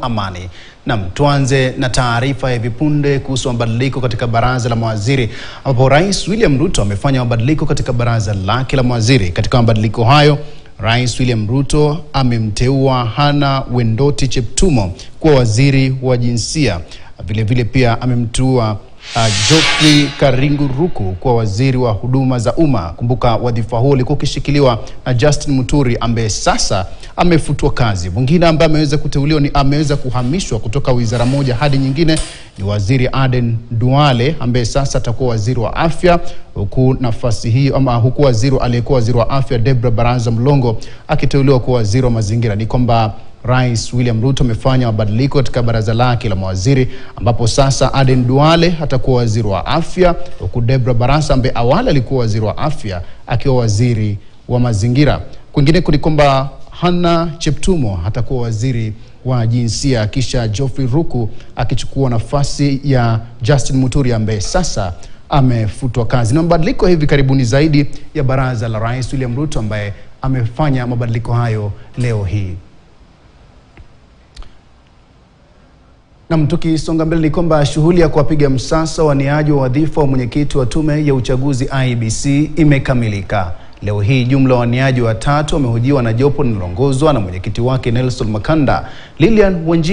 Amani. Naam, tuanze na taarifa ya vipunde kuhusu mabadiliko katika baraza la mawaziri, ambapo Rais William Ruto amefanya mabadiliko katika baraza lake la mawaziri. Katika mabadiliko hayo, Rais William Ruto amemteua Hannah Wendoti Cheptumo kuwa waziri wa jinsia. Vile vile pia amemteua Geoffrey Karingu Ruku kuwa waziri wa huduma za umma. Kumbuka wadhifa huo ulikuwa ukishikiliwa na Justin Muturi ambaye sasa amefutwa kazi. Mwingine ambaye ameweza kuhamishwa kutoka wizara moja hadi nyingine ni waziri Aden Duale ambaye sasa atakuwa waziri wa afya, huku nafasi hiyo huku aliyekuwa waziri wa afya Debra Baraza Mlongo akiteuliwa kuwa waziri wa mazingira. Ni kwamba Rais William Ruto amefanya mabadiliko katika baraza lake la mawaziri, ambapo sasa Aden Duale atakuwa waziri wa afya, huku Debra Baraza ambaye awali alikuwa waziri wa afya akiwa waziri wa mazingira. Kwingine ni kwamba Hannah Cheptumo atakuwa waziri wa jinsia, kisha Geoffrey Ruku akichukua nafasi ya Justin Muturi ambaye sasa amefutwa kazi. Na mabadiliko hivi karibuni zaidi ya baraza la Rais William Ruto ambaye amefanya mabadiliko hayo leo hii. Na tukisonga mbele ni kwamba shughuli ya kuwapiga msasa waniaji wa wadhifa wa mwenyekiti wa tume ya uchaguzi IEBC imekamilika. Leo hii jumla waniaji watatu wamehojiwa na jopo linaloongozwa na mwenyekiti wake Nelson Makanda, Lilian Wanjiru